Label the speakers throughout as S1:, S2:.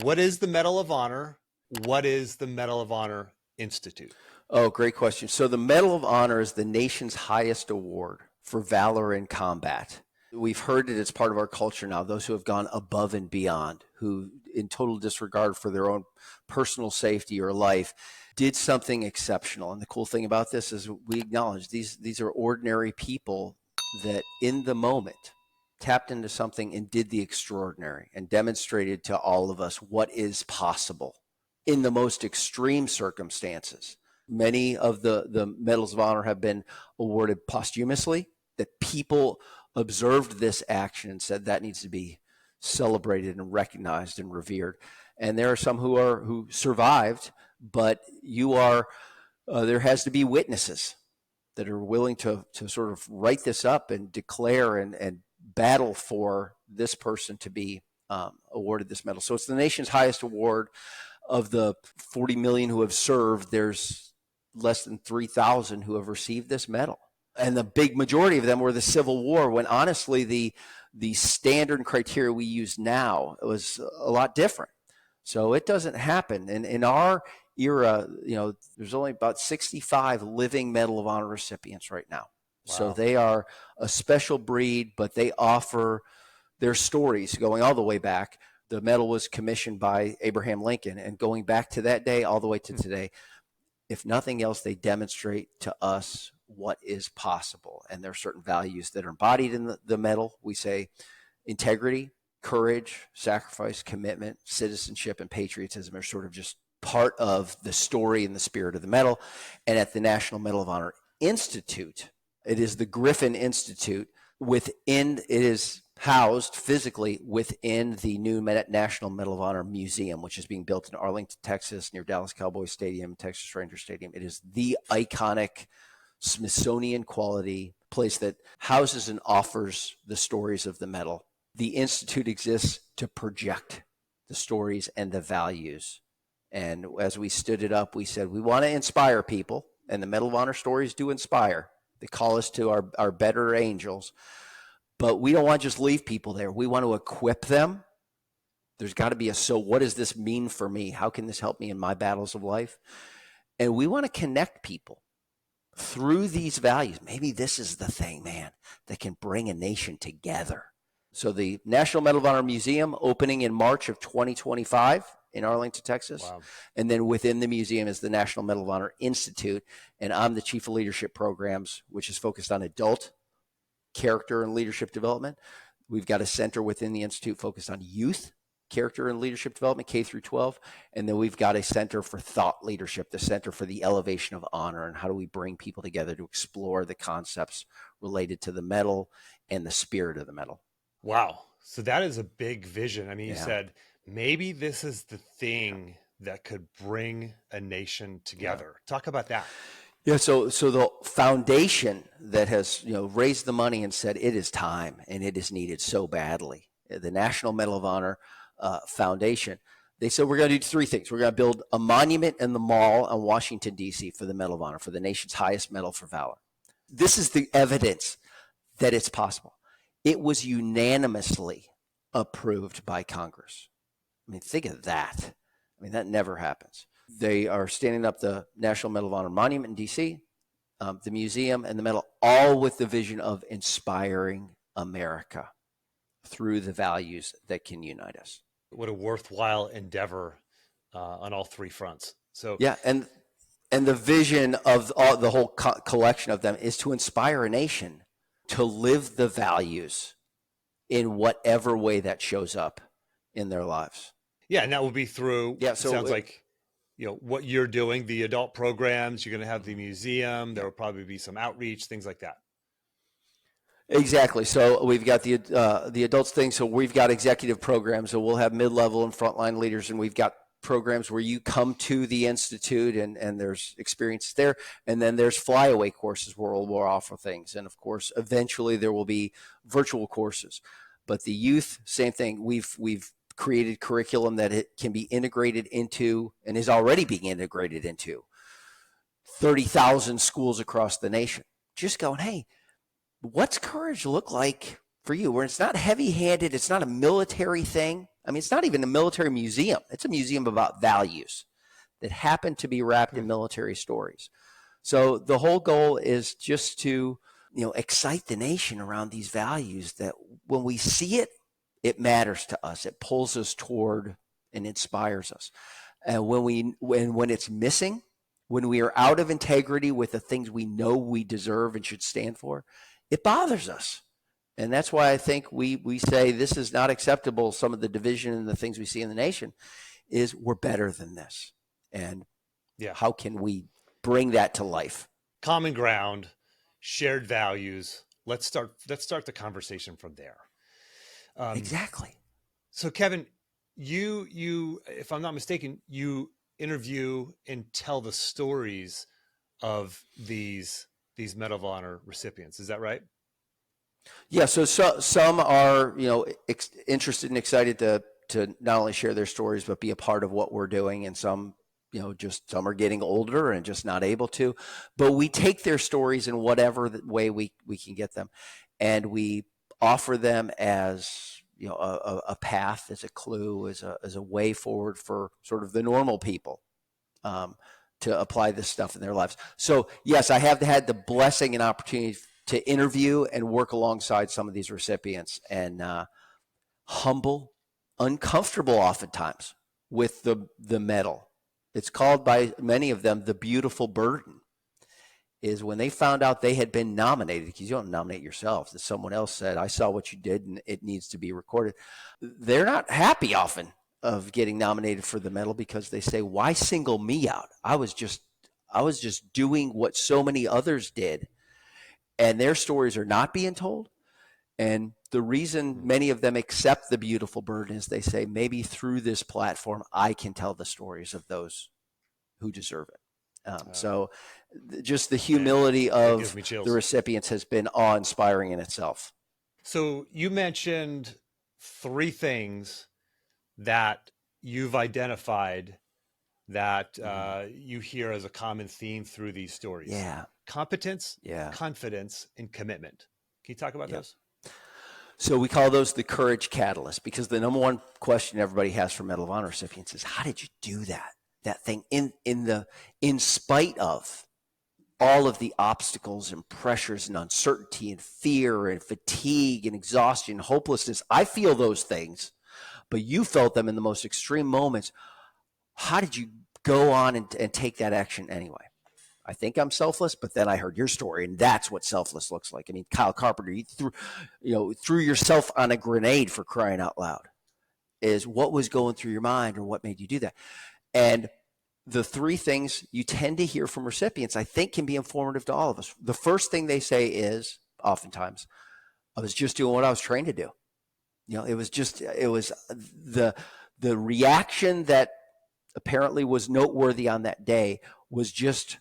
S1: What is the Medal of Honor? What is the Medal of Honor Institute?
S2: Oh, great question. So the Medal of Honor is the nation's highest award for valor in combat. We've heard it as part of our culture now, those who have gone above and beyond, who in total disregard for their own personal safety or life, did something exceptional. And the cool thing about this is we acknowledge these are ordinary people that in the moment tapped into something and did the extraordinary and demonstrated to all of us what is possible in the most extreme circumstances. Many of the medals of honor have been awarded posthumously, that people observed this action and said that needs to be celebrated and recognized and revered. And there are some who survived, but there has to be witnesses that are willing to sort of write this up and declare and battle for this person to be awarded this medal. So it's the nation's highest award. Of the 40 million who have served, there's less than 3,000 who have received this medal. And the big majority of them were the Civil War, when honestly the standard criteria we use now was a lot different. So it doesn't happen. And in our era, there's only about 65 living Medal of Honor recipients right now. Wow. So they are a special breed, but they offer their stories going all the way back. The medal was commissioned by Abraham Lincoln, and going back to that day all the way to today, if nothing else, they demonstrate to us what is possible. And there are certain values that are embodied in the medal. We say integrity, courage, sacrifice, commitment, citizenship, and patriotism are sort of just part of the story and the spirit of the medal. And at the National Medal of Honor Institute, it is the Griffin Institute. It is housed physically within the new National Medal of Honor Museum, which is being built in Arlington, Texas, near Dallas Cowboys Stadium, Texas Ranger Stadium. It is the iconic Smithsonian quality place that houses and offers the stories of the medal. The Institute exists to project the stories and the values. And as we stood it up, we said, we want to inspire people, and the Medal of Honor stories do inspire. They call us to our better angels. But we don't want to just leave people there. We want to equip them. There's got to be so what does this mean for me? How can this help me in my battles of life? And we want to connect people through these values. Maybe this is the thing, man, that can bring a nation together. So the National Medal of Honor Museum opening in March of 2025 in Arlington, Texas. Wow. And then within the museum is the National Medal of Honor Institute. And I'm the Chief of Leadership Programs, which is focused on adult character and leadership development. We've got a center within the Institute focused on youth character and leadership development, K through 12. And then we've got a center for thought leadership, the Center for the Elevation of Honor, and how do we bring people together to explore the concepts related to the medal and the spirit of the medal.
S1: Wow. So that is a big vision. I mean, you said maybe this is the thing that could bring a nation together. Talk about that.
S2: Yeah, so the foundation that has raised the money and said it is time and it is needed so badly, the National Medal of Honor Foundation, they said we're going to do three things. We're going to build a monument in the mall in Washington, D.C. for the Medal of Honor, for the nation's highest medal for valor. This is the evidence that it's possible. It was unanimously approved by Congress. I mean, think of that. I mean, that never happens. They are standing up the National Medal of Honor Monument in D.C., the museum, and the medal, all with the vision of inspiring America through the values that can unite us.
S1: What a worthwhile endeavor on all three fronts. So
S2: yeah, and the vision of the whole collection of them is to inspire a nation to live the values in whatever way that shows up in their lives.
S1: Yeah, and that will be through, sounds like, what you're doing, the adult programs, you're going to have the museum, there will probably be some outreach, things like that.
S2: Exactly. So we've got the adults thing. So we've got executive programs. So we'll have mid-level and frontline leaders, and we've got programs where you come to the Institute and there's experiences there. And then there's flyaway courses where we'll offer things. And of course, eventually there will be virtual courses. But the youth, same thing. We've created curriculum that it can be integrated into and is already being integrated into 30,000 schools across the nation. Just going, hey, what's courage look like for you? Where it's not heavy-handed, it's not a military thing. I mean, it's not even a military museum. It's a museum about values that happen to be wrapped in military stories. So the whole goal is just to, excite the nation around these values that when we see it, it matters to us. It pulls us toward and inspires us. And when it's missing, when we are out of integrity with the things we know we deserve and should stand for, it bothers us. And that's why I think we say this is not acceptable. Some of the division and the things we see in the nation is we're better than this. And how can we bring that to life?
S1: Common ground, shared values. Let's start the conversation from there.
S2: Exactly.
S1: So Kevin, you, if I'm not mistaken, you interview and tell the stories of these Medal of Honor recipients. Is that right?
S2: Yeah. So some are, interested and excited to not only share their stories, but be a part of what we're doing. And some, just some are getting older and just not able to, but we take their stories in whatever way we can get them. And we offer them as, a path, as a clue, as a way forward for sort of the normal people to apply this stuff in their lives. So yes, I have had the blessing and opportunity to interview and work alongside some of these recipients, and humble, uncomfortable oftentimes with the medal. It's called by many of them the beautiful burden, is when they found out they had been nominated, because you don't nominate yourself, that someone else said, I saw what you did and it needs to be recorded. They're not happy often of getting nominated for the medal, because they say, why single me out? I was just doing what so many others did, and their stories are not being told. And the reason many of them accept the beautiful burden is they say, maybe through this platform, I can tell the stories of those who deserve it. So just the humility of the recipients has been awe-inspiring in itself.
S1: So you mentioned 3 things that you've identified that you hear as a common theme through these stories.
S2: Yeah.
S1: Competence, confidence, and commitment. Can you talk about those?
S2: So we call those the courage catalyst, because the number one question everybody has for Medal of Honor recipients is, how did you do that thing in spite of all of the obstacles and pressures and uncertainty and fear and fatigue and exhaustion and hopelessness? I feel those things, but you felt them in the most extreme moments. How did you go on and take that action anyway? I think I'm selfless, but then I heard your story, and that's what selfless looks like. I mean, Kyle Carpenter, you threw yourself on a grenade, for crying out loud. Is what was going through your mind, or what made you do that? And the 3 things you tend to hear from recipients, I think, can be informative to all of us. The first thing they say is, oftentimes, I was just doing what I was trained to do. It was the reaction that apparently was noteworthy on that day was just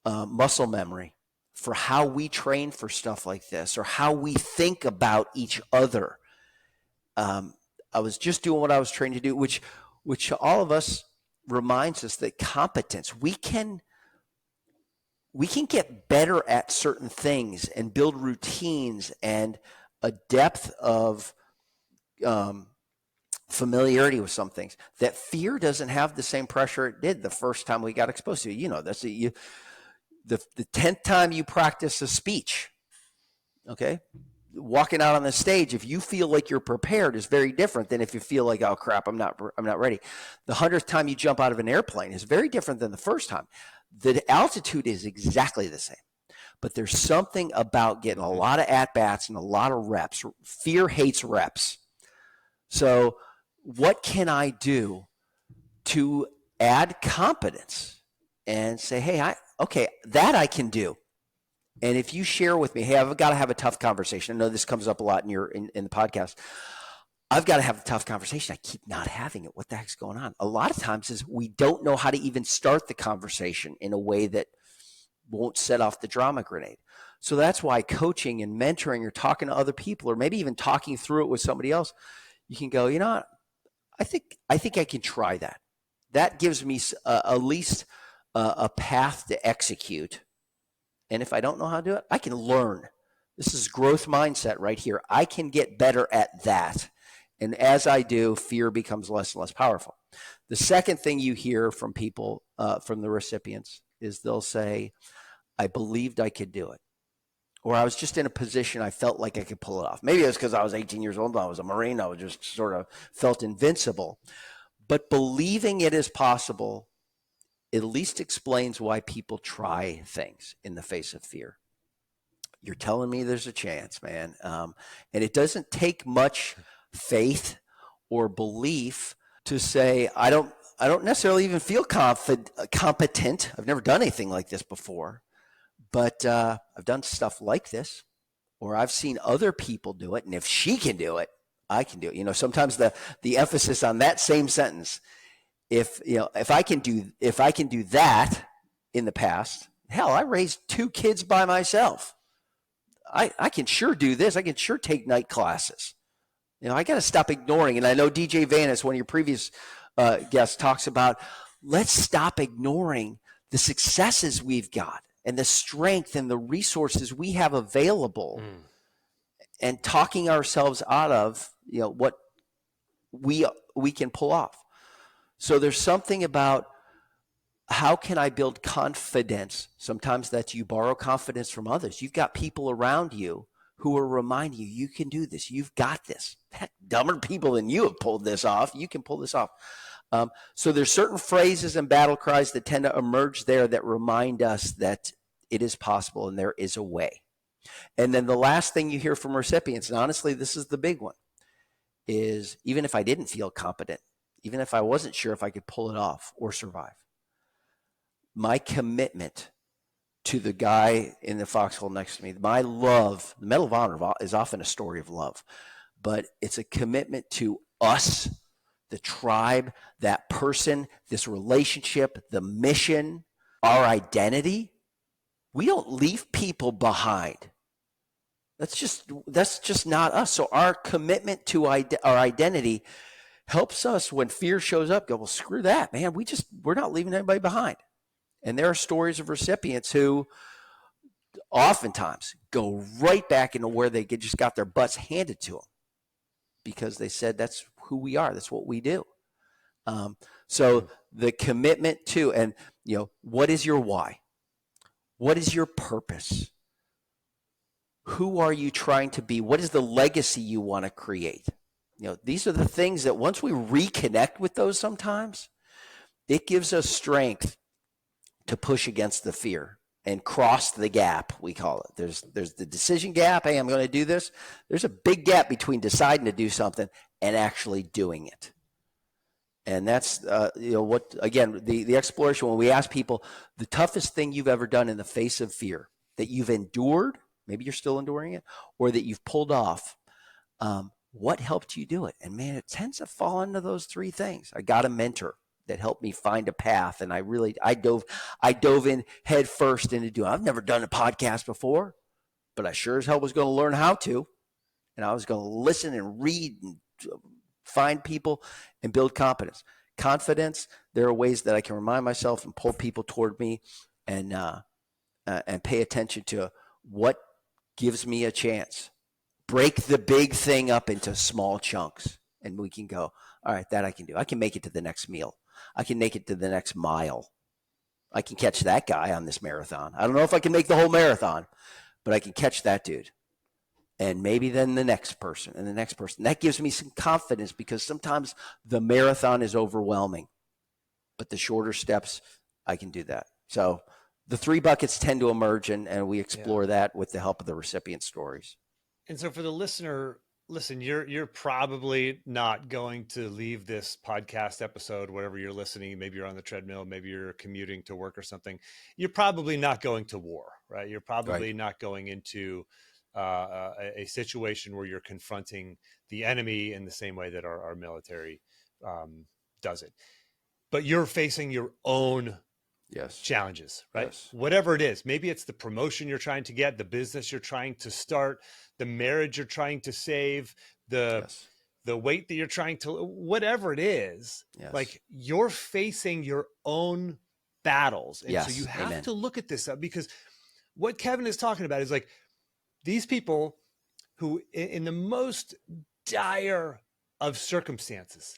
S2: muscle memory for how we train for stuff like this, or how we think about each other. I was just doing what I was trained to do, which all of us reminds us that competence, we can get better at certain things and build routines and a depth of familiarity with some things that fear doesn't have the same pressure it did the first time we got exposed to. That's the 10th time you practice a speech, okay, walking out on the stage, if you feel like you're prepared, is very different than if you feel like, oh crap, I'm not ready. The 100th time you jump out of an airplane is very different than the first time. The altitude is exactly the same, but there's something about getting a lot of at-bats and a lot of reps. Fear hates reps. So what can I do to add competence and say, hey, that I can do. And if you share with me, hey, I've got to have a tough conversation. I know this comes up a lot in the podcast. I've got to have a tough conversation. I keep not having it. What the heck's going on? A lot of times is we don't know how to even start the conversation in a way that won't set off the drama grenade. So that's why coaching and mentoring, or talking to other people, or maybe even talking through it with somebody else, you can go, I think I can try that. That gives me at least a path to execute. And if I don't know how to do it, I can learn. This is growth mindset right here. I can get better at that. And as I do, fear becomes less and less powerful. The second thing you hear from people, from the recipients, is they'll say, I believed I could do it. Or I was just in a position I felt like I could pull it off. Maybe it was because I was 18 years old, I was a Marine, I was just sort of felt invincible. But believing it is possible at least explains why people try things in the face of fear. You're telling me there's a chance, man. And it doesn't take much faith or belief to say, I don't necessarily even feel competent. I've never done anything like this before, but I've done stuff like this, or I've seen other people do it. And if she can do it, I can do it. You know, sometimes the emphasis on that same sentence, if I can do that in the past, hell, I raised 2 kids by myself. I can sure do this. I can sure take night classes. You know, I got to stop ignoring. And I know DJ Vanis, one of your previous guests, talks about, let's stop ignoring the successes we've got and the strength and the resources we have available, and talking ourselves out of, you know, what we can pull off. So there's something about, how can I build confidence? Sometimes that's you borrow confidence from others. You've got people around you who are reminding you, you can do this. You've got this. Heck, dumber people than you have pulled this off. You can pull this off. So there's certain phrases and battle cries that tend to emerge there that remind us that it is possible and there is a way. And then the last thing you hear from recipients, and honestly, this is the big one, is even if I didn't feel competent, even if I wasn't sure if I could pull it off or survive, my commitment to the guy in the foxhole next to me, my love, the Medal of Honor is often a story of love, but it's a commitment to us, the tribe, that person, this relationship, the mission, our identity. We don't leave people behind. That's just not us. So our commitment to our identity helps us when fear shows up, go, well, screw that, man. We're not leaving anybody behind. And there are stories of recipients who oftentimes go right back into where they just got their butts handed to them because they said, that's who we are. That's what we do. So the commitment to, and, you know, what is your why? What is your purpose? Who are you trying to be? What is the legacy you want to create? You know, these are the things that once we reconnect with those sometimes, it gives us strength to push against the fear and cross the gap, we call it. There's the decision gap. Hey, I'm going to do this. There's a big gap between deciding to do something and actually doing it. And that's, what, again, the exploration, when we ask people the toughest thing you've ever done in the face of fear that you've endured, maybe you're still enduring it, or that you've pulled off, what helped you do it? And man, it tends to fall into those 3 things. I got a mentor that helped me find a path. And I dove in head first into doing, I've never done a podcast before, but I sure as hell was going to learn how to. And I was going to listen and read and find people and build competence. Confidence, there are ways that I can remind myself and pull people toward me and pay attention to what gives me a chance. Break the big thing up into small chunks and we can go, all right, that I can do. I can make it to the next meal. I can make it to the next mile. I can catch that guy on this marathon. I don't know if I can make the whole marathon, but I can catch that dude. And maybe then the next person and the next person. That gives me some confidence because sometimes the marathon is overwhelming, but the shorter steps, I can do that. So the 3 buckets tend to emerge and we explore that with the help of the recipient stories.
S1: And so for the listener, listen, you're probably not going to leave this podcast episode, wherever you're listening. Maybe you're on the treadmill, maybe you're commuting to work or something. You're probably not going to war, right? You're probably not going into a situation where you're confronting the enemy in the same way that our military does it. But you're facing your own challenges, right?
S2: Yes.
S1: Whatever it is, maybe it's the promotion you're trying to get, the business you're trying to start, the marriage you're trying to save, the weight that you're trying to, whatever it is, like you're facing your own battles. And so you have to look at this up, because what Kevin is talking about is like these people who in the most dire of circumstances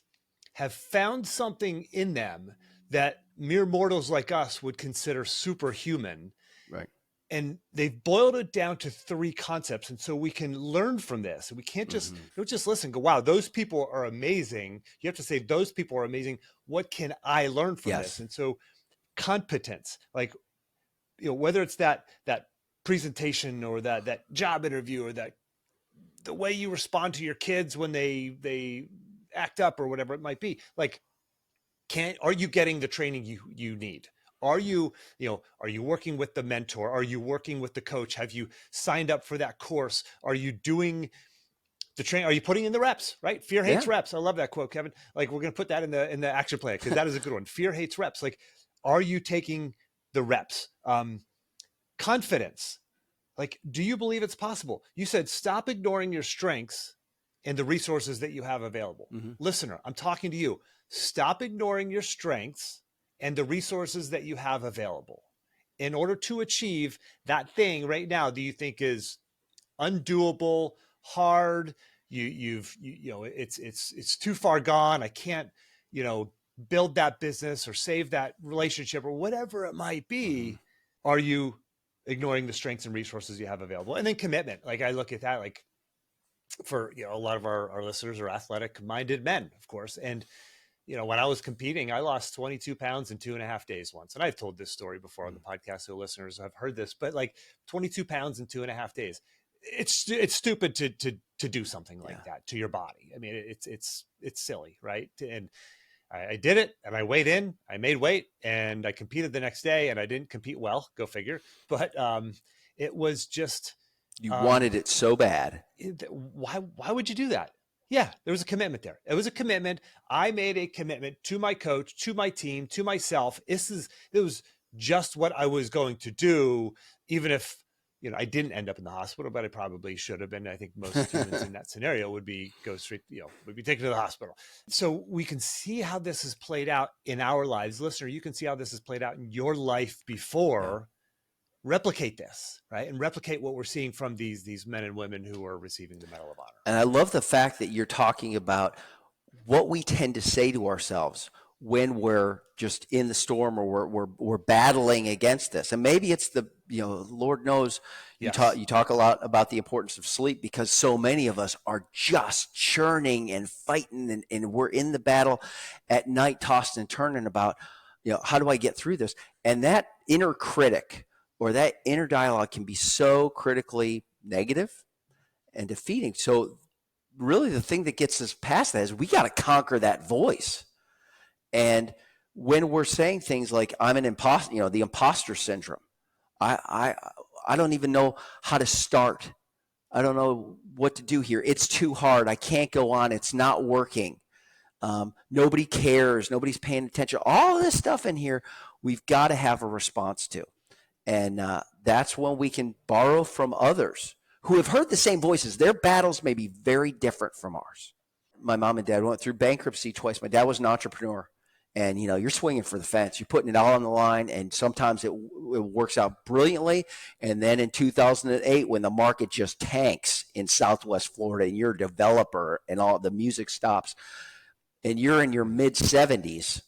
S1: have found something in them that mere mortals like us would consider superhuman.
S2: Right.
S1: And they've boiled it down to 3 concepts. And so we can learn from this. We can't just,
S2: Mm-hmm.
S1: don't just listen, go, wow, those people are amazing. You have to say, those people are amazing. What can I learn from this?
S2: Yes.
S1: And so competence, like, whether it's that presentation or that job interview or that the way you respond to your kids when they act up or whatever it might be, like, are you getting the training you need? Are you working with the mentor? Are you working with the coach? Have you signed up for that course? Are you doing the train? Are you putting in the reps? Right? Fear hates
S2: Yeah.
S1: reps. I love that quote, Kevin. Like, we're going to put that in the action plan, because that is a good one. Fear hates reps. Like, are you taking the reps? Confidence. Like, do you believe it's possible? You said, stop ignoring your strengths and the resources that you have available.
S2: Mm-hmm.
S1: Listener, I'm talking to you. Stop ignoring your strengths and the resources that you have available in order to achieve that thing right now that you think is undoable, hard. It's too far gone. I can't, build that business or save that relationship or whatever it might
S2: Mm-hmm.
S1: be. Are you ignoring the strengths and resources you have available? And then commitment. Like, I look at that, like, for, a lot of our listeners are athletic minded men, of course. And, when I was competing, I lost 22 pounds in 2.5 days once. And I've told this story before on the podcast, so listeners have heard this, but like 22 pounds in 2.5 days, it's stupid to do something
S2: Yeah.
S1: like that to your body. I mean, it's silly, right? And I did it, and I weighed in, I made weight, and I competed the next day, and I didn't compete well, go figure. But it was just,
S2: You
S1: um,
S2: wanted it so bad.
S1: why would you do that? Yeah, there was a commitment there. It was a commitment. I made a commitment to my coach, to my team, to myself. It was just what I was going to do, even if, I didn't end up in the hospital, but I probably should have been. I think most humans in that scenario would be taken to the hospital. So we can see how this has played out in our lives. Listener, you can see how this has played out in your life before. Replicate this, right? And replicate what we're seeing from these men and women who are receiving the Medal of Honor.
S2: And I love the fact that you're talking about what we tend to say to ourselves when we're just in the storm or we're battling against this. And maybe it's Lord knows
S1: Yes.
S2: you talk a lot about the importance of sleep, because so many of us are just churning and fighting and we're in the battle at night, tossed and turning about, how do I get through this? And that inner critic or that inner dialogue can be so critically negative and defeating. So really the thing that gets us past that is we got to conquer that voice. And when we're saying things like, I'm an imposter, the imposter syndrome, I don't even know how to start. I don't know what to do here. It's too hard. I can't go on. It's not working. Nobody cares. Nobody's paying attention. All this stuff in here, we've got to have a response to. And that's when we can borrow from others who have heard the same voices. Their battles may be very different from ours. My mom and dad went through bankruptcy twice. My dad was an entrepreneur. And, you're swinging for the fence. You're putting it all on the line. And sometimes it works out brilliantly. And then in 2008, when the market just tanks in Southwest Florida and you're a developer and all the music stops and you're in your mid 70s,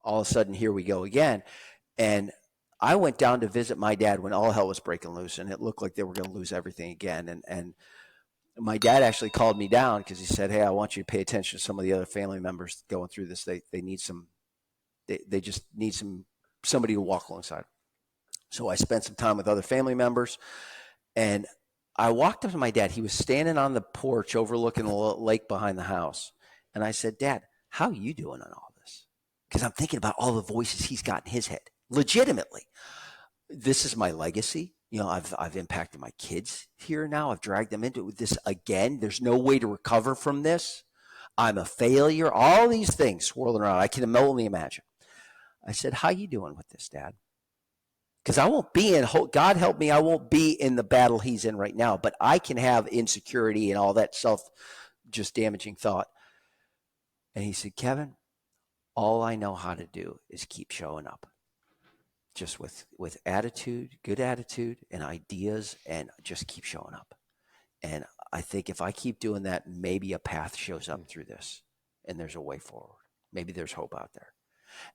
S2: all of a sudden, here we go again. And I went down to visit my dad when all hell was breaking loose and it looked like they were going to lose everything again. And my dad actually called me down because he said, hey, I want you to pay attention to some of the other family members going through this. They need they just need somebody to walk alongside. So I spent some time with other family members and I walked up to my dad. He was standing on the porch overlooking the lake behind the house. And I said, Dad, how are you doing on all this? Because I'm thinking about all the voices he's got in his head. Legitimately. This is my legacy. I've impacted my kids here now. I've dragged them into this again. There's no way to recover from this. I'm a failure. All these things swirling around. I can only imagine. I said, how you doing with this, Dad? Because I won't be in, God help me, I won't be in the battle he's in right now, but I can have insecurity and all that just damaging thought. And he said, Kevin, all I know how to do is keep showing up. Just with attitude, good attitude and ideas, and just keep showing up. And I think if I keep doing that, maybe a path shows up through this and there's a way forward. Maybe there's hope out there.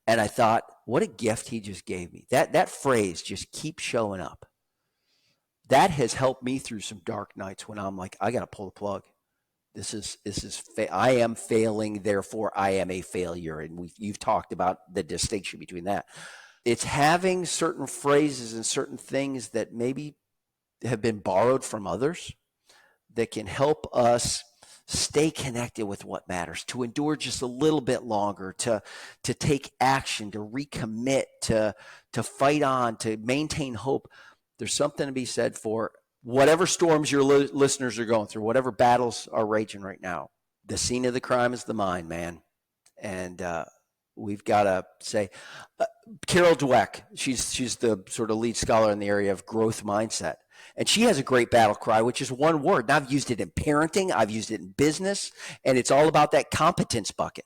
S2: And I thought, what a gift he just gave me. That phrase, just keep showing up. That has helped me through some dark nights when I'm like, I got to pull the plug. I am failing, therefore I am a failure. And you've talked about the distinction between that. It's having certain phrases and certain things that maybe have been borrowed from others that can help us stay connected with what matters, to endure just a little bit longer, to take action, to recommit, to fight on, to maintain hope. There's something to be said for whatever storms your listeners are going through, whatever battles are raging right now. The scene of the crime is the mind, man. And we've got to say, Carol Dweck, she's the sort of lead scholar in the area of growth mindset. And she has a great battle cry, which is one word. And I've used it in parenting. I've used it in business. And it's all about that competence bucket.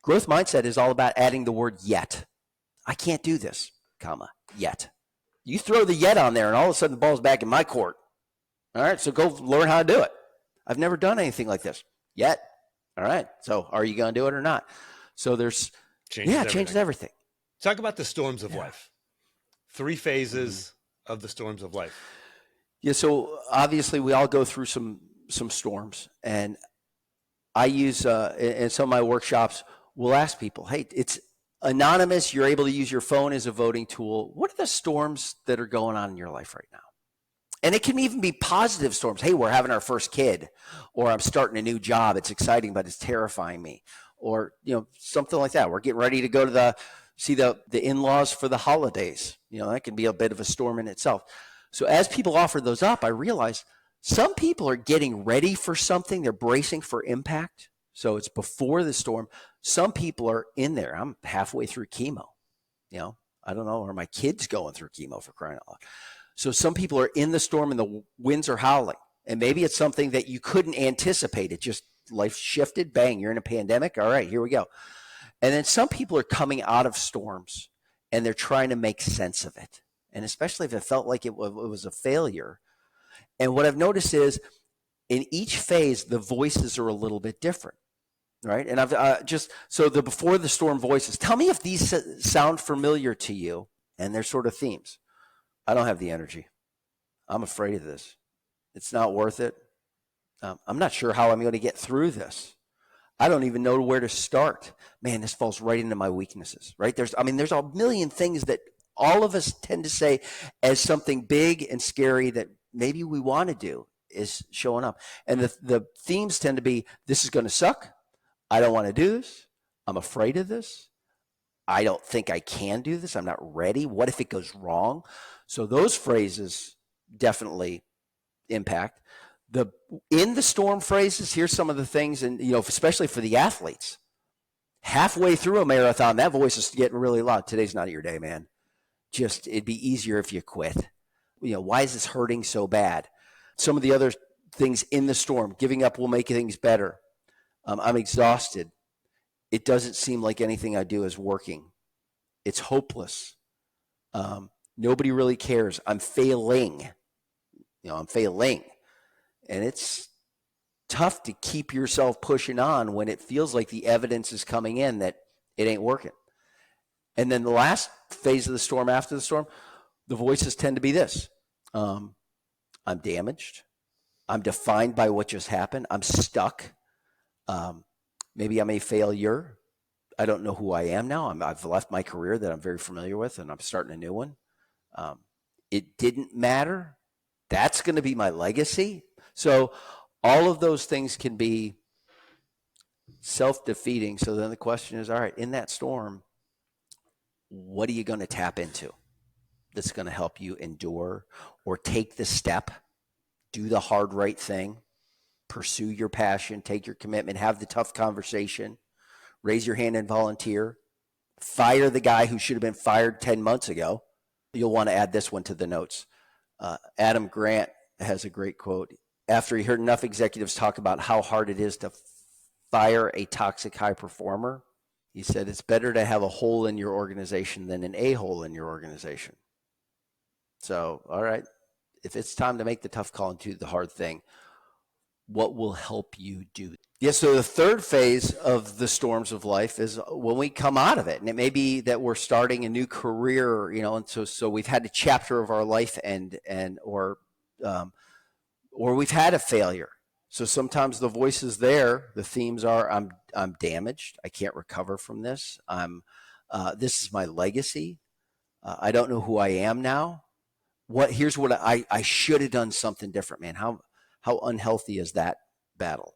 S2: Growth mindset is all about adding the word yet. I can't do this, comma, yet. You throw the yet on there and all of a sudden the ball's back in my court. All right, so go learn how to do it. I've never done anything like this yet. All right, so are you going to do it or not? So there's, changes everything.
S1: Talk about the storms of life. 3 phases of the storms of life.
S2: Yeah, so obviously we all go through some storms. And I use, in some of my workshops, we'll ask people, hey, it's anonymous. You're able to use your phone as a voting tool. What are the storms that are going on in your life right now? And it can even be positive storms. Hey, we're having our first kid, or I'm starting a new job. It's exciting, but it's terrifying me. Or, something like that. We're getting ready to go to see the in-laws for the holidays. That can be a bit of a storm in itself. So as people offer those up, I realize some people are getting ready for something. They're bracing for impact. So it's before the storm. Some people are in there. I'm halfway through chemo. I don't know, are my kids going through chemo, for crying out loud? So some people are in the storm and the winds are howling. And maybe it's something that you couldn't anticipate. It just, life shifted, bang, you're in a pandemic. All right, here we go. And then some people are coming out of storms and they're trying to make sense of it. And especially if it felt like it was a failure. And what I've noticed is in each phase, the voices are a little bit different. Right. And I've so the before the storm voices, tell me if these sound familiar to you, and they're sort of themes. I don't have the energy. I'm afraid of this. It's not worth it. I'm not sure how I'm going to get through this. I don't even know where to start. Man, this falls right into my weaknesses, right? There's a million things that all of us tend to say as something big and scary that maybe we want to do is showing up. And the themes tend to be, this is going to suck. I don't want to do this. I'm afraid of this. I don't think I can do this. I'm not ready. What if it goes wrong? So those phrases definitely impact. In the storm phrases, here's some of the things, and especially for the athletes. Halfway through a marathon, that voice is getting really loud. Today's not your day, man. Just, it'd be easier if you quit. Why is this hurting so bad? Some of the other things in the storm, giving up will make things better. I'm exhausted. It doesn't seem like anything I do is working. It's hopeless. Nobody really cares. I'm failing. I'm failing. And it's tough to keep yourself pushing on when it feels like the evidence is coming in that it ain't working. And then the last phase of the storm, after the storm, the voices tend to be this. I'm damaged. I'm defined by what just happened. I'm stuck. Maybe I'm a failure. I don't know who I am now. I've left my career that I'm very familiar with, and I'm starting a new one. It didn't matter. That's going to be my legacy. So all of those things can be self-defeating. So then the question is, all right, in that storm, what are you going to tap into that's going to help you endure or take the step, do the hard right thing, pursue your passion, take your commitment, have the tough conversation, raise your hand and volunteer, fire the guy who should have been fired 10 months ago. You'll want to add this one to the notes. Adam Grant has a great quote. After he heard enough executives talk about how hard it is to fire a toxic high performer, he said, it's better to have a hole in your organization than an a-hole in your organization. So, all right, if it's time to make the tough call and do the hard thing, What will help you do? Yeah, so the third phase of the storms of life is when we come out of it. And it may be that we're starting a new career, and so we've had a chapter of our life end, um, or we've had a failure. So sometimes the voices there, the themes are I'm damaged. I can't recover from this. This is my legacy. I don't know who I am now. Here's what I should have done something different, man. How unhealthy is that battle?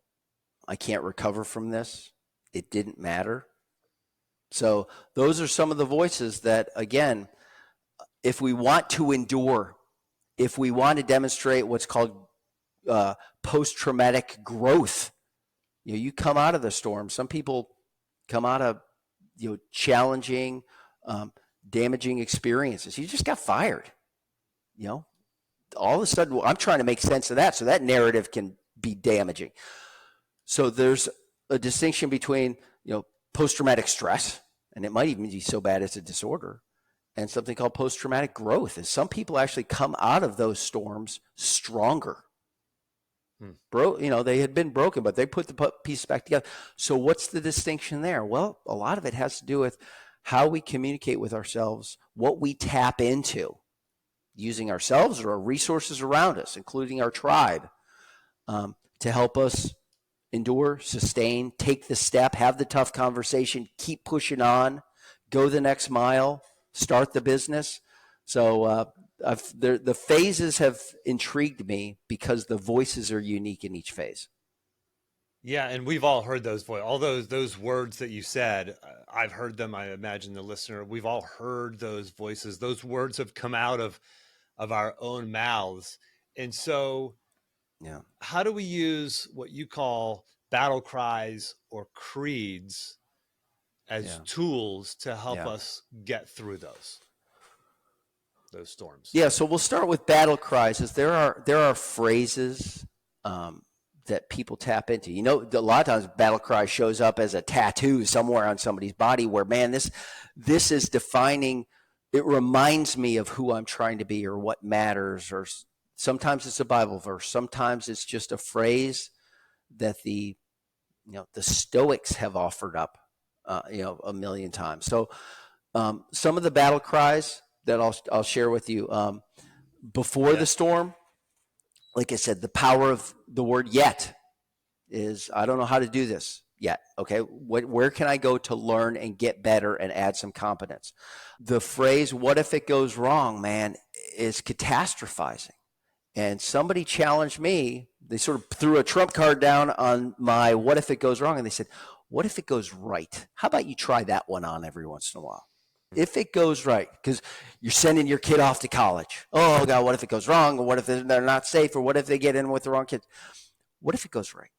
S2: I can't recover from this. It didn't matter. So those are some of the voices that, again, if we want to endure, if we want to demonstrate what's called post-traumatic growth, you come out of the storm. Some people come out of challenging, damaging experiences. You just got fired. All of a sudden, I'm trying to make sense of that, so that narrative can be damaging. So there's a distinction between post-traumatic stress, and it might even be so bad it's a disorder, and something called post-traumatic growth. Is some people actually come out of those storms stronger. They had been broken, but they put the pieces back together. So what's the distinction there? Well, a lot of it has to do with how we communicate with ourselves, what we tap into, using ourselves or our resources around us, including our tribe, to help us endure, sustain, take the step, have the tough conversation, keep pushing on, go the next mile, start the business. So the phases have intrigued me because the voices are unique in each phase.
S1: Yeah, and we've all heard all those words that you said. I've heard them. I imagine the listener. We've all heard those voices. Those words have come out of our own mouths. And so,
S2: yeah,
S1: how do we use what you call battle cries or creeds as
S2: yeah,
S1: tools to help
S2: yeah.
S1: us get through those storms?
S2: Yeah, so we'll start with battle cries. There are phrases that people tap into. A lot of times battle cry shows up as a tattoo somewhere on somebody's body where, man, this is defining. It reminds me of who I'm trying to be or what matters. Or sometimes it's a Bible verse. Sometimes it's just a phrase that the Stoics have offered up, a million times. So some of the battle cries that I'll share with you before the storm. Like I said, the power of the word yet is I don't know how to do this yet. Okay, where can I go to learn and get better and add some competence? The phrase "what if it goes wrong," man, is catastrophizing. And somebody challenged me. They sort of threw a trump card down on my "what if it goes wrong," and they said, "What if it goes right? How about you try that one on every once in a while?" If it goes right, because you're sending your kid off to college. Oh, God, what if it goes wrong? Or what if they're not safe? Or what if they get in with the wrong kids? What if it goes right?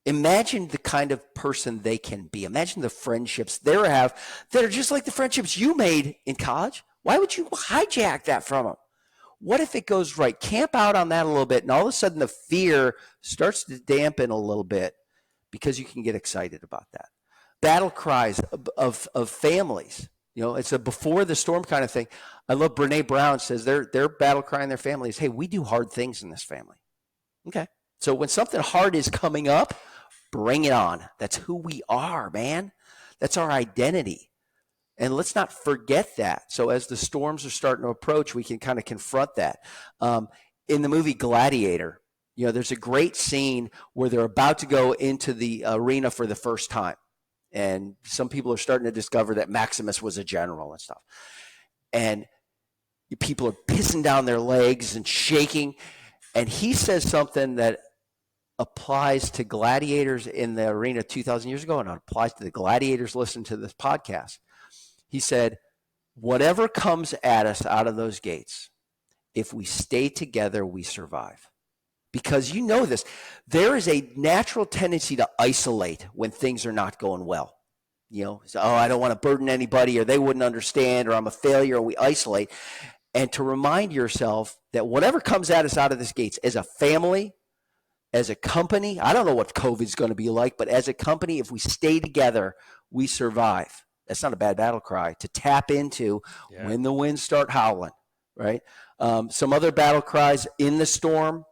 S2: Imagine the kind of person they can be. Imagine the friendships they have that are just like the friendships you made in college. Why would you hijack that from them? What if it goes right? Camp out on that a little bit, and all of a sudden the fear starts to dampen a little bit because you can get excited about that. Battle cries of families. It's a before the storm kind of thing. I love Brene Brown says their battle cry in their family is, hey, we do hard things in this family. Okay. So when something hard is coming up, bring it on. That's who we are, man. That's our identity. And let's not forget that. So as the storms are starting to approach, we can kind of confront that. In the movie Gladiator, there's a great scene where they're about to go into the arena for the first time. And some people are starting to discover that Maximus was a general and stuff. And people are pissing down their legs and shaking. And he says something that applies to gladiators in the arena 2,000 years ago, and it applies to the gladiators listening to this podcast. He said, whatever comes at us out of those gates, if we stay together, we survive. Because this, there is a natural tendency to isolate when things are not going well. So, I don't want to burden anybody, or they wouldn't understand, or I'm a failure, or we isolate. And to remind yourself that whatever comes at us out of this gates, as a family, as a company, I don't know what COVID is going to be like, but as a company, if we stay together, we survive. That's not a bad battle cry to tap into when the winds start howling, right? Some other battle cries in the storm.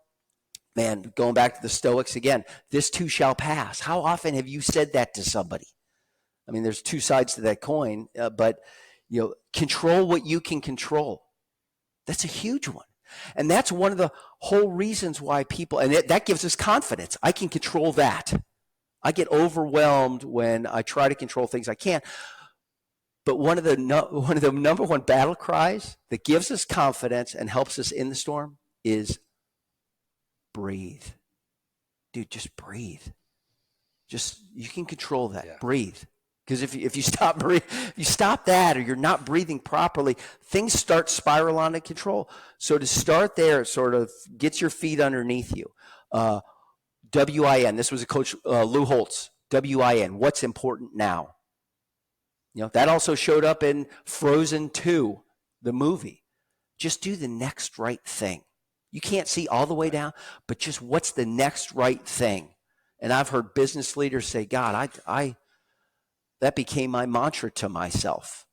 S2: Man, going back to the Stoics again, this too shall pass. How often have you said that to somebody? I mean, there's two sides to that coin, but control what you can control. That's a huge one. And that's one of the whole reasons why people, and that gives us confidence. I can control that. I get overwhelmed when I try to control things I can't. But one of the number one battle cries that gives us confidence and helps us in the storm is breathe. Dude, just breathe. You can control that. Yeah. Breathe. Because if you stop breathing, you stop that, or you're not breathing properly, things start spiral out of control. So to start there, it sort of gets your feet underneath you. WIN. This was a coach, Lou Holtz. WIN. What's important now? That also showed up in Frozen 2, the movie. Just do the next right thing. You can't see all the way down, but just what's the next right thing? And I've heard business leaders say, God, that became my mantra to myself.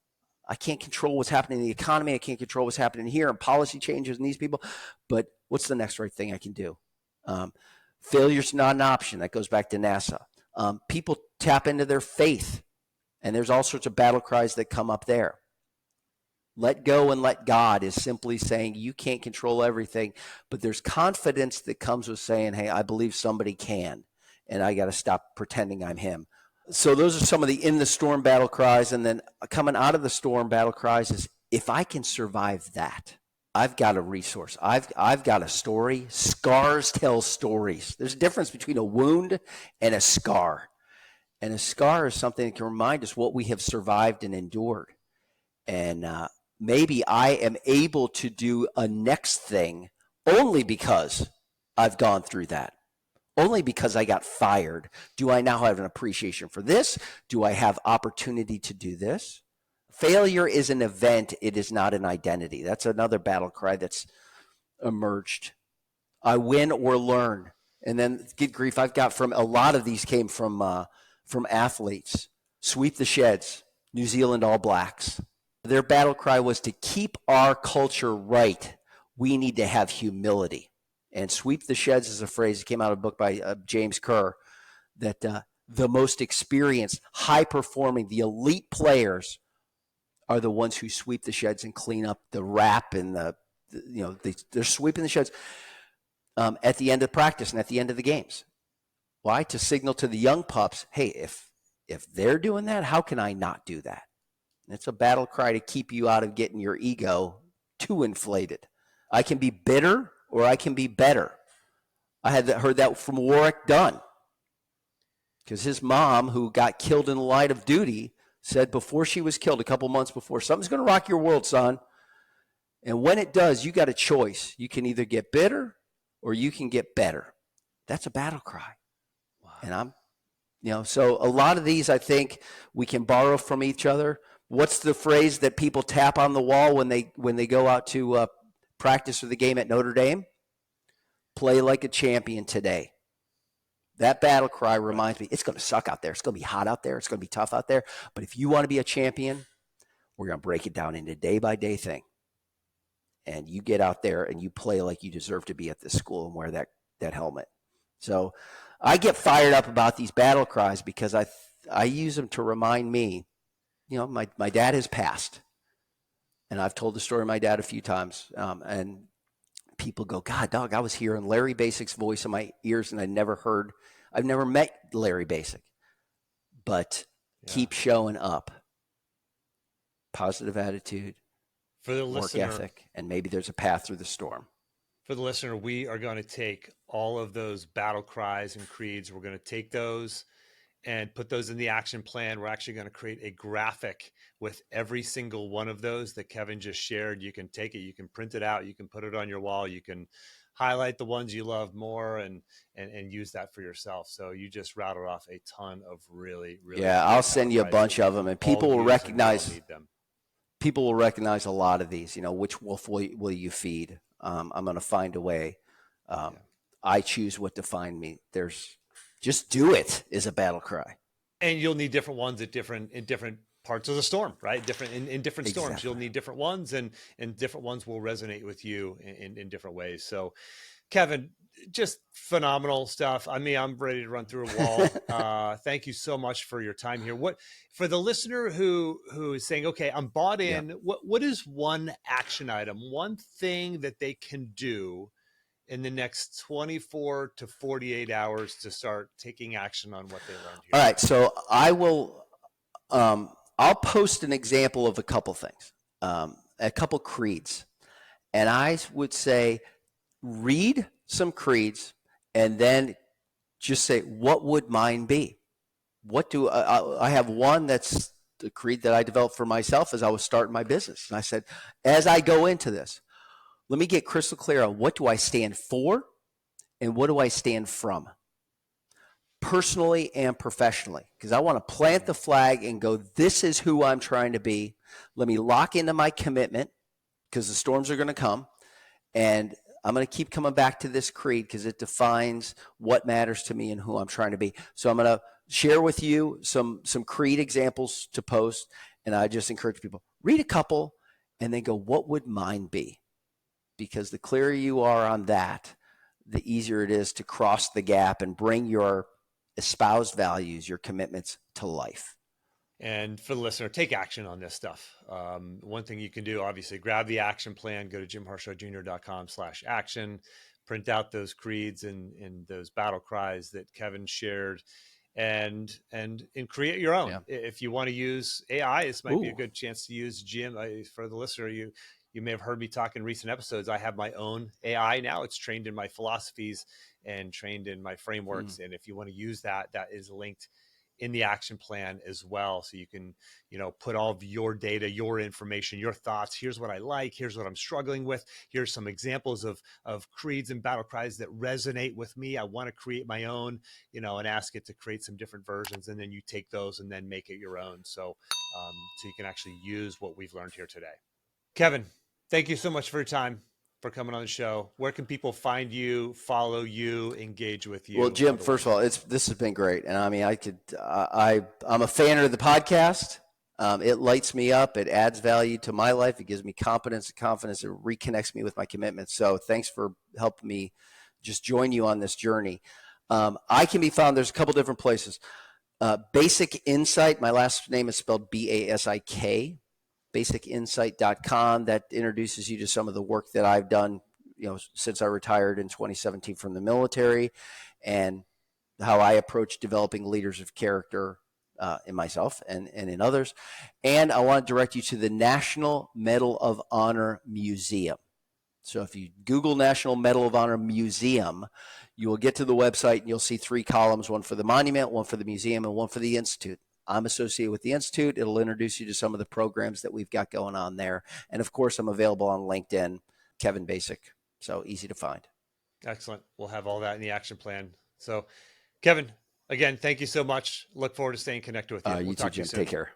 S2: I can't control what's happening in the economy. I can't control what's happening here and policy changes and these people. But what's the next right thing I can do? Failure's not an option. That goes back to NASA. People tap into their faith. And there's all sorts of battle cries that come up there. Let go and let God is simply saying you can't control everything, but there's confidence that comes with saying, hey, I believe somebody can, and I got to stop pretending I'm him. So those are some of the in the storm battle cries. And then coming out of the storm battle cries is, if I can survive that, I've got a resource. I've got a story. Scars tell stories. There's a difference between a wound and a scar. And a scar is something that can remind us what we have survived and endured. And maybe I am able to do a next thing only because I've gone through that. Only because I got fired. Do I now have an appreciation for this? Do I have opportunity to do this? Failure is an event. It is not an identity. That's another battle cry that's emerged. I win or learn. And then, good grief, I've got from a lot of these came from athletes. Sweep the sheds, New Zealand All Blacks. Their battle cry was to keep our culture right. We need to have humility. And sweep the sheds is a phrase that came out of a book by James Kerr, that the most experienced, high-performing, the elite players are the ones who sweep the sheds and clean up the rap and they're sweeping the sheds at the end of practice and at the end of the games. Why? To signal to the young pups, hey, if they're doing that, how can I not do that? And it's a battle cry to keep you out of getting your ego too inflated. I can be bitter or I can be better. I had heard that from Warwick Dunn, because his mom, who got killed in the line of duty, said before she was killed, a couple months before, something's going to rock your world, son. And when it does, you got a choice. You can either get bitter or you can get better. That's a battle cry. Wow. And so a lot of these, I think we can borrow from each other. What's the phrase that people tap on the wall when they go out to practice for the game at Notre Dame? Play like a champion today. That battle cry reminds me, it's going to suck out there. It's going to be hot out there. It's going to be tough out there. But if you want to be a champion, we're going to break it down into day-by-day thing. And you get out there and you play like you deserve to be at this school and wear that helmet. So I get fired up about these battle cries because I use them to remind me, my dad has passed. And I've told the story of my dad a few times. And people go, God, dog, I was hearing Larry Basik's voice in my ears and I've never met Larry Basik. But keep showing up. Positive attitude,
S1: for the
S2: work
S1: listener,
S2: ethic, and maybe there's a path through the storm.
S1: For the listener, we are going to take all of those battle cries and creeds. We're going to take those and put those in the action plan. We're actually going to create a graphic with every single one of those that Kevin just shared. You can take it, you can print it out, you can put it on your wall, you can highlight the ones you love more and use that for yourself. So you just rattled off a ton of really
S2: I'll send you a bunch of them, and people will recognize
S1: them.
S2: People will recognize a lot of these. Which wolf will you feed? I'm going to find a way. I choose what to find me. Just do it is a battle cry.
S1: And you'll need different ones in different parts of the storm, right? In different storms,
S2: Exactly.
S1: You'll need different ones, and different ones will resonate with you in different ways. So, Kevin, just phenomenal stuff. I mean, I'm ready to run through a wall. Thank you so much for your time here. What for the listener who is saying, okay, I'm bought
S2: Yeah.
S1: in. What is one action item, one thing that they can do in the next 24 to 48 hours to start taking action on what they learned here
S2: All right.
S1: today?
S2: So I will. I'll post an example of a couple things, a couple creeds, and I would say read some creeds and then just say, what would mine be? What do I have one that's the creed that I developed for myself as I was starting my business. And I said, as I go into this, let me get crystal clear on what do I stand for and what do I stand from, personally and professionally, because I want to plant the flag and go, this is who I'm trying to be. Let me lock into my commitment because the storms are going to come. And I'm going to keep coming back to this creed because it defines what matters to me and who I'm trying to be. So I'm going to share with you some creed examples to post. And I just encourage people, read a couple and then go, what would mine be? Because the clearer you are on that, the easier it is to cross the gap and bring your espoused values, your commitments to life.
S1: And for the listener, take action on this stuff. One thing you can do, obviously, grab the action plan, go to jimharshawjr.com/action, print out those creeds and those battle cries that Kevin shared, and create your own.
S2: Yeah.
S1: If you want to use AI, this might be a
S2: Ooh.
S1: good chance to use Jim. For the listener, you may have heard me talk in recent episodes. I have my own AI now. It's trained in my philosophies and trained in my frameworks. And if you want to use that, that is linked in the action plan as well. So you can, put all of your data, your information, your thoughts. Here's what I like. Here's what I'm struggling with. Here's some examples of creeds and battle cries that resonate with me. I want to create my own, and ask it to create some different versions. And then you take those and then make it your own. So you can actually use what we've learned here today. Kevin, thank you so much for your time, for coming on the show. Where can people find you, follow you, engage with
S2: Well,
S1: you
S2: Jim, first of
S1: otherwise?
S2: all, this has been great, and I mean, I'm a fan of the podcast. It lights me up. It adds value to my life. It gives me confidence and confidence. It reconnects me with my commitments. So, thanks for helping me just join you on this journey. I can be found. There's a couple different places. Basic Insight. My last name is spelled Basik. Basicinsight.com. That introduces you to some of the work that I've done, since I retired in 2017 from the military, and how I approach developing leaders of character in myself and in others. And I want to direct you to the National Medal of Honor Museum. So if you Google National Medal of Honor Museum, you will get to the website and you'll see 3 columns, one for the monument, one for the museum, and one for the institute. I'm associated with the institute. It'll introduce you to some of the programs that we've got going on there. And of course, I'm available on LinkedIn, Kevin Basik. So easy to find.
S1: Excellent. We'll have all that in the action plan. So, Kevin, again, thank you so much. Look forward to staying connected with you. We'll
S2: You too,
S1: talk to you
S2: Jim.
S1: soon.
S2: Take care.